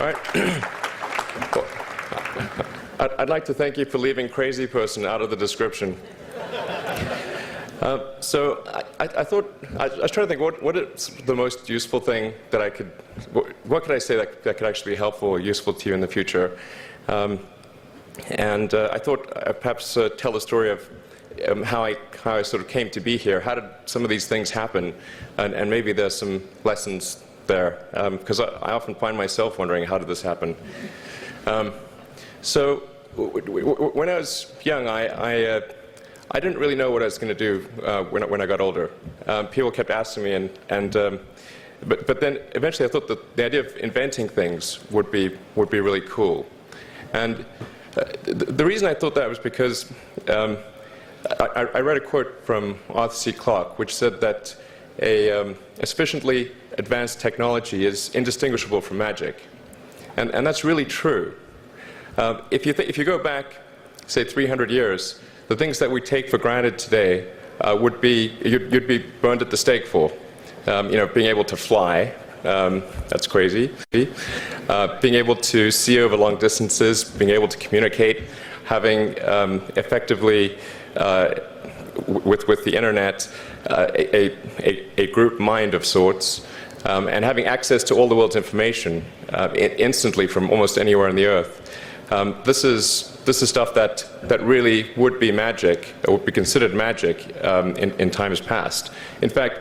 right. Well, I'd like to thank you for leaving crazy person out of the description. So I thought, I was trying to think, what is the most useful thing that I could, what could I say that could actually be helpful or useful to you in the future? And I thought I'd perhaps tell the story of how I sort of came to be here. How did some of these things happen? And maybe there's some lessons there, because I often find myself wondering, how did this happen? So when I was young, I didn't really know what I was going to do when I got older. People kept asking me, but then eventually I thought that the idea of inventing things would be really cool. And the reason I thought that was because I read a quote from Arthur C. Clarke, which said that a sufficiently advanced technology is indistinguishable from magic, and that's really true. If you go back, say, 300 years, the things that we take for granted today would be you'd be burned at the stake for. Being able to fly, that's crazy. Being able to see over long distances, being able to communicate, having effectively with the internet a group mind of sorts, and having access to all the world's information instantly from almost anywhere on the earth. This is stuff that really would be magic, or would be considered magic in times past. In fact,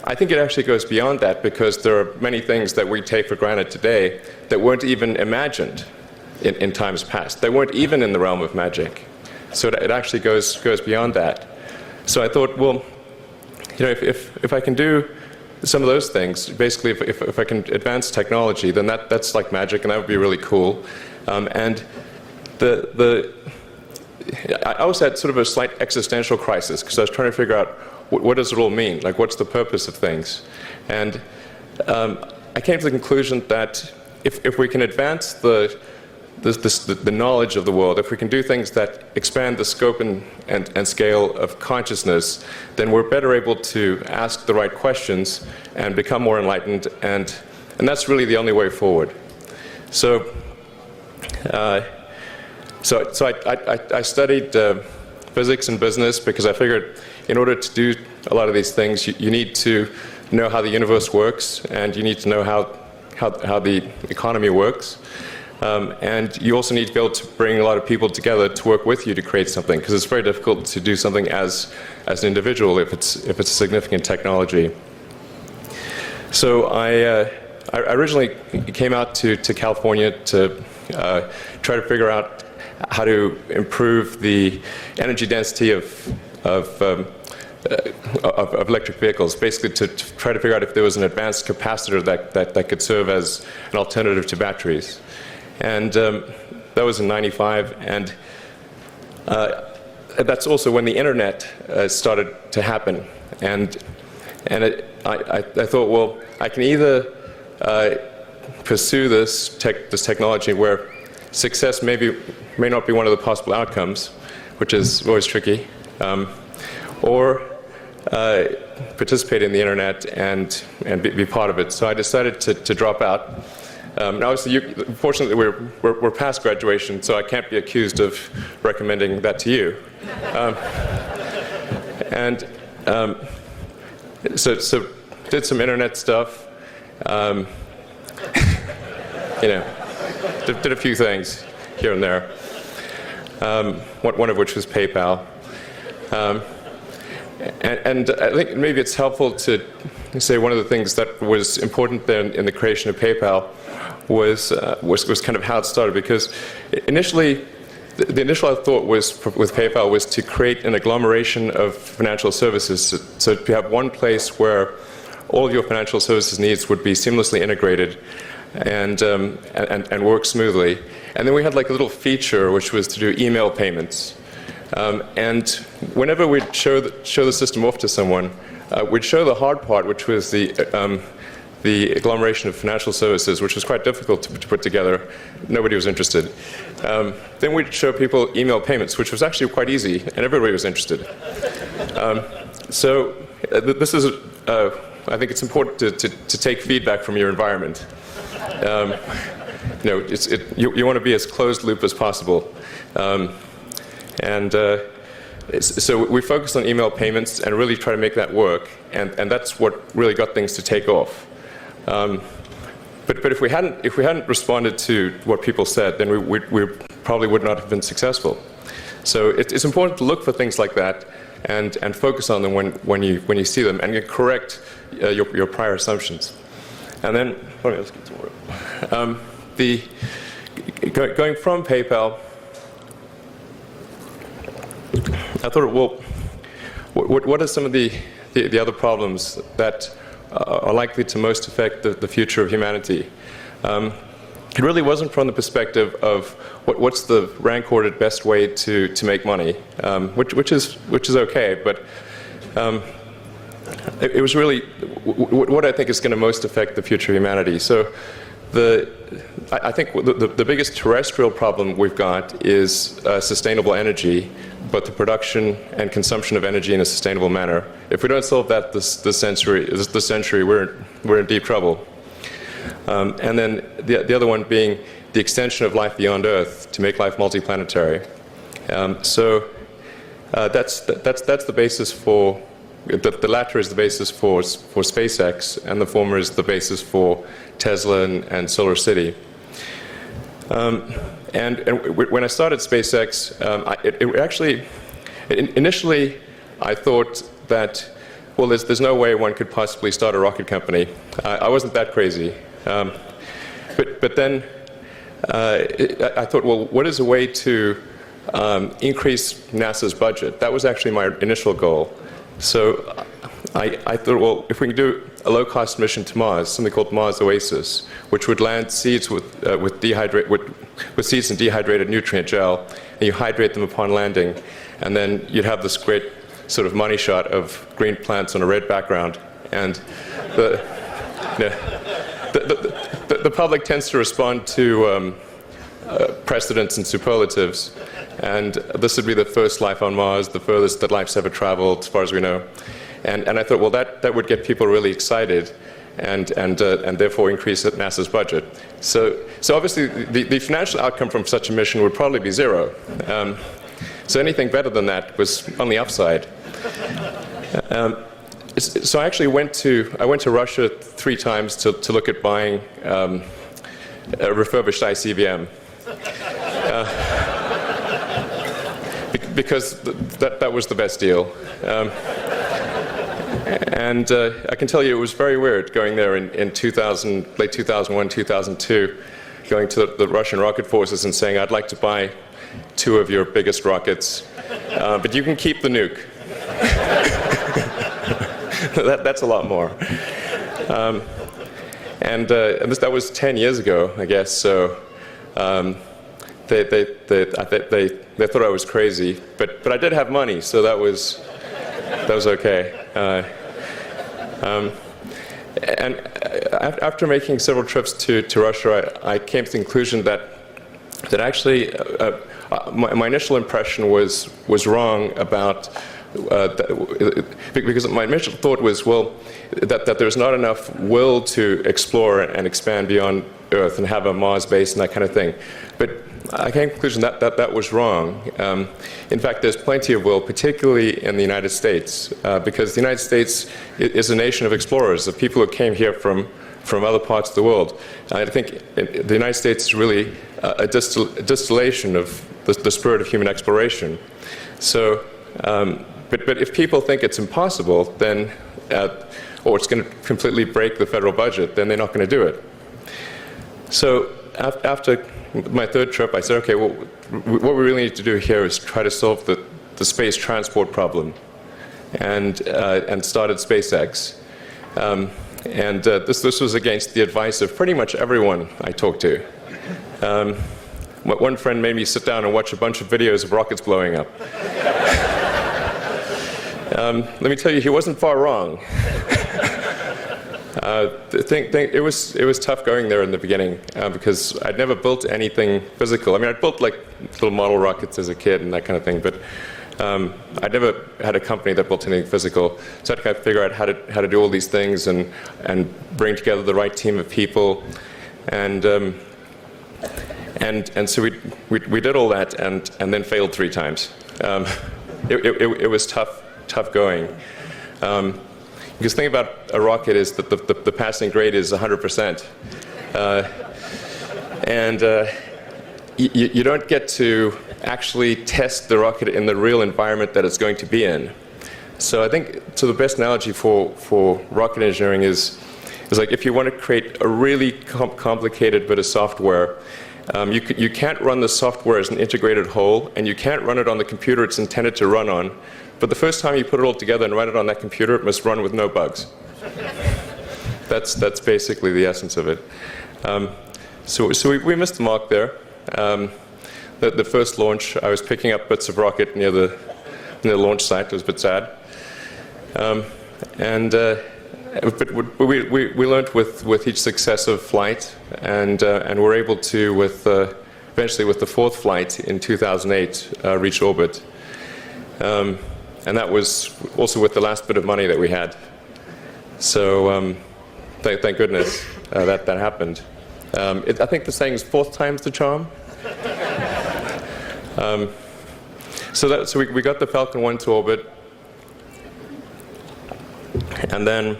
I think it actually goes beyond that, because there are many things that we take for granted today that weren't even imagined in times past. They weren't even in the realm of magic. So it actually goes beyond that. So I thought, well, if I can do some of those things, basically if I can advance technology, then that's like magic, and that would be really cool. And I also had sort of a slight existential crisis, because I was trying to figure out what does it all mean? Like, what's the purpose of things? And I came to the conclusion that if we can advance the knowledge of the world, if we can do things that expand the scope and scale of consciousness, then we're better able to ask the right questions and become more enlightened, and that's really the only way forward. So I studied physics and business, because I figured in order to do a lot of these things, you need to know how the universe works, and you need to know how the economy works. And you also need to be able to bring a lot of people together to work with you to create something, because it's very difficult to do something as an individual if it's a significant technology. So I originally came out to California to try to figure out how to improve the energy density of electric vehicles, basically to try to figure out if there was an advanced capacitor that could serve as an alternative to batteries. And that was in '95, and that's also when the internet started to happen. And I thought, well, I can either pursue this technology where success may not be one of the possible outcomes, which is always tricky, or participate in the internet and be part of it. So I decided to drop out. Now, obviously, fortunately, we're past graduation, so I can't be accused of recommending that to you. So did some internet stuff. Did a few things here and there. One of which was PayPal. And I think maybe it's helpful to say one of the things that was important then in the creation of PayPal was kind of how it started, because initially the initial thought was with PayPal was to create an agglomeration of financial services, so to have one place where all of your financial services needs would be seamlessly integrated and work smoothly. And then we had like a little feature which was to do email payments. And whenever we'd show the system off to someone, we'd show the hard part, which was the agglomeration of financial services, which was quite difficult to put together. Nobody was interested. Then we'd show people email payments, which was actually quite easy, and everybody was interested. So this is, I think it's important to take feedback from your environment. you want to be as closed loop as possible. So we focused on email payments and really try to make that work, and that's what really got things to take off. But if we hadn't responded to what people said, then we probably would not have been successful. So it's important to look for things like that and focus on them when you see them, and correct your prior assumptions. And then let's get to work. Going from PayPal, I thought, well, what are some of the other problems that are likely to most affect the future of humanity? It really wasn't from the perspective of what's the rank-ordered best way to make money, which is okay, but it was really what I think is going to most affect the future of humanity. So I think the biggest terrestrial problem we've got is sustainable energy, but the production and consumption of energy in a sustainable manner. If we don't solve that this century, we're in deep trouble. And then the other one being the extension of life beyond Earth to make life multiplanetary. So that's the basis for the latter is the basis for SpaceX, and the former is the basis for Tesla and Solar City. And when I started SpaceX, initially I thought that, well, there's no way one could possibly start a rocket company. I wasn't that crazy. But then I thought, well, what is a way to increase NASA's budget? That was actually my initial goal. So I thought, well, if we can do a low-cost mission to Mars, something called Mars Oasis, which would land seeds with seeds in dehydrated nutrient gel, and you hydrate them upon landing, and then you'd have this great sort of money shot of green plants on a red background, and the public tends to respond to precedents and superlatives, and this would be the first life on Mars, the furthest that life's ever traveled, as far as we know. And I thought, well, that would get people really excited, and therefore increase NASA's budget. So obviously, the financial outcome from such a mission would probably be zero. So anything better than that was on the upside. So I actually went to Russia 3 times to look at buying a refurbished ICBM. Because that was the best deal. And I can tell you it was very weird going there in 2000, late 2001, 2002, going to the Russian rocket forces and saying, I'd like to buy 2 of your biggest rockets, but you can keep the nuke. That's a lot more. That was 10 years ago, I guess, so they thought I was crazy, but I did have money, so that was okay. And after making several trips to Russia, I came to the conclusion that actually my initial impression was wrong about because my initial thought was, well, that there's not enough will to explore and expand beyond Earth and have a Mars base and that kind of thing. But I came to the conclusion that was wrong. In fact, there's plenty of will, particularly in the United States, because the United States is a nation of explorers, of people who came here from other parts of the world. I think the United States is really a distillation of the spirit of human exploration. So, but if people think it's impossible, then, or it's going to completely break the federal budget, then they're not going to do it. So after my 3rd trip, I said, okay, well, what we really need to do here is try to solve the space transport problem, and started SpaceX. This was against the advice of pretty much everyone I talked to. One friend made me sit down and watch a bunch of videos of rockets blowing up. Let me tell you, he wasn't far wrong. It was tough going there in the beginning because I'd never built anything physical. I mean, I'd built like little model rockets as a kid and that kind of thing, but I'd never had a company that built anything physical. So I had to kind of figure out how to do all these things and bring together the right team of people. And And so we did all that and then failed 3 times. It was tough going. Because the thing about a rocket is that the passing grade is 100%. You don't get to actually test the rocket in the real environment that it's going to be in. So I think the best analogy for rocket engineering is like if you want to create a really complicated bit of software, you can't run the software as an integrated whole, and you can't run it on the computer it's intended to run on. But the first time you put it all together and run it on that computer, it must run with no bugs. That's basically the essence of it. So we missed the mark there. The first launch, I was picking up bits of rocket near the launch site. It was a bit sad. But we learned with each successive flight, and were able to, eventually with the 4th flight in 2008, reach orbit. And that was also with the last bit of money that we had. So thank goodness that happened. I think the saying is 4th time's the charm. So we got the Falcon 1 to orbit, and then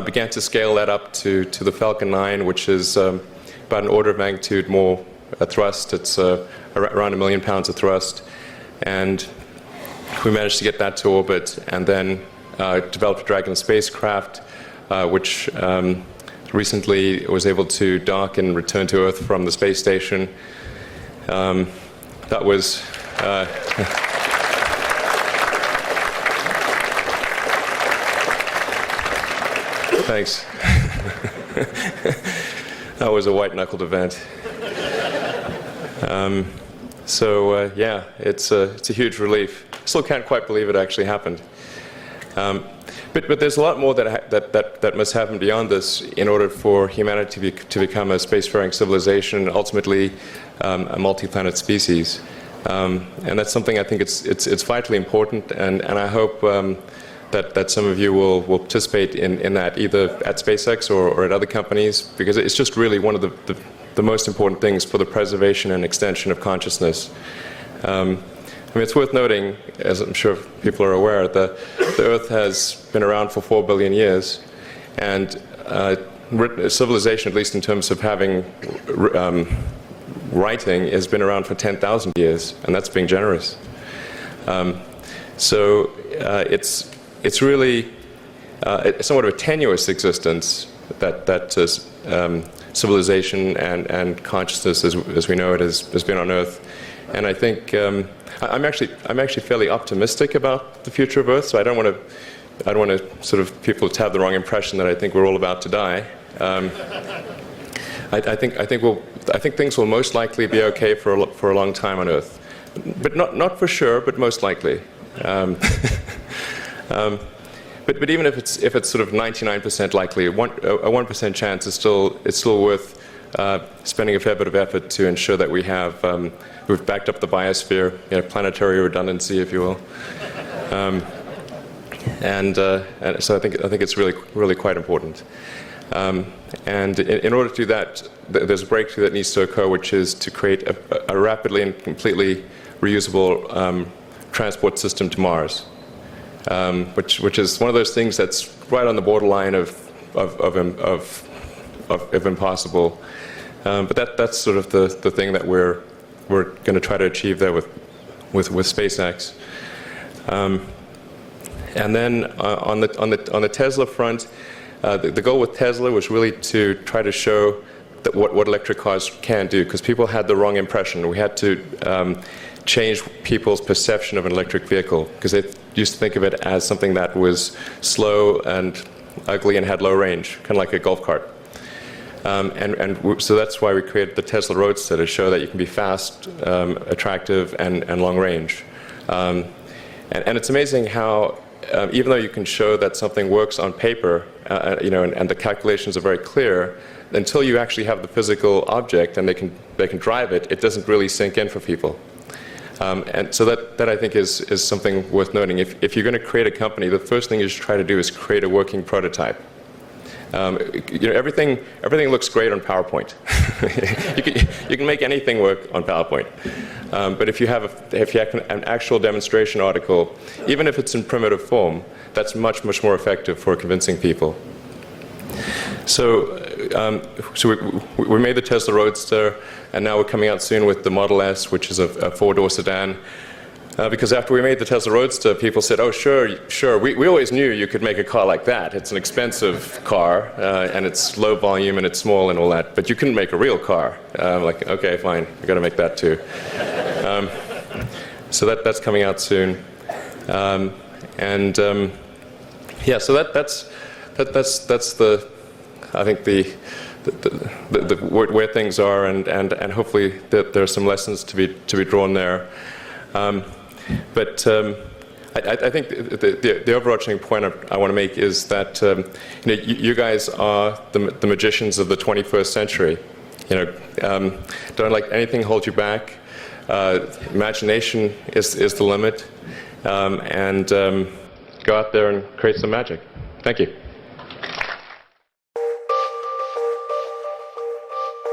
began to scale that up to the Falcon 9, which is about an order of magnitude more thrust. It's around 1 million pounds of thrust. And we managed to get that to orbit, and then developed a Dragon spacecraft, which recently was able to dock and return to Earth from the space station. That was thanks. That was a white-knuckled event. Yeah, it's a huge relief. Still can't quite believe it actually happened. But there's a lot more that must happen beyond this in order for humanity to become a spacefaring civilization and ultimately a multi-planet species. And that's something I think it's vitally important, and I hope that some of you will participate in that, either at SpaceX or at other companies, because it's just really one of the most important things for the preservation and extension of consciousness. I mean, it's worth noting, as I'm sure people are aware, the Earth has been around for 4 billion years, and civilization, at least in terms of having writing, has been around for 10,000 years, and that's being generous. It's really somewhat of a tenuous existence that civilization and consciousness, as we know it, has been on Earth. And I think I'm actually fairly optimistic about the future of Earth. So I don't want to sort of people to have the wrong impression that I think we're all about to die. I think things will most likely be okay for a long time on Earth, but not for sure, but most likely. But even if it's sort of 99% likely, a 1% chance is still worth spending a fair bit of effort to ensure that we've backed up the biosphere, planetary redundancy, if you will. And so I think it's really quite important. And in order to do that, there's a breakthrough that needs to occur, which is to create a rapidly and completely reusable transport system to Mars, which is one of those things that's right on the borderline of impossible. But that's sort of the thing that we're going to try to achieve there with SpaceX. And then on the Tesla front, the goal with Tesla was really to try to show that what electric cars can do, because people had the wrong impression. We had to change people's perception of an electric vehicle, because they used to think of it as something that was slow and ugly and had low range, kind of like a golf cart. So that's why we created the Tesla Roadster, to show that you can be fast, attractive, and long range. And it's amazing how, even though you can show that something works on paper, and the calculations are very clear, until you actually have the physical object and they can drive it, it doesn't really sink in for people. And so that I think is something worth noting. If you're going to create a company, the first thing you should try to do is create a working prototype. Everything looks great on PowerPoint. you can make anything work on PowerPoint. But if you have an actual demonstration article, even if it's in primitive form, that's much more effective for convincing people. So we made the Tesla Roadster, and now we're coming out soon with the Model S, which is a four-door sedan. Because after we made the Tesla Roadster, people said, oh, sure, we always knew you could make a car like that. It's an expensive car, and it's low volume, and it's small and all that, but you couldn't make a real car. Like, okay, fine, I've got to make that too. So that's coming out soon. Yeah, so that's the, I think the where things are, and hopefully that there are some lessons to be drawn there. But I think the overarching point I want to make is that you guys are the magicians of the 21st century. Don't let anything hold you back. Imagination is the limit, and go out there and create some magic. Thank you.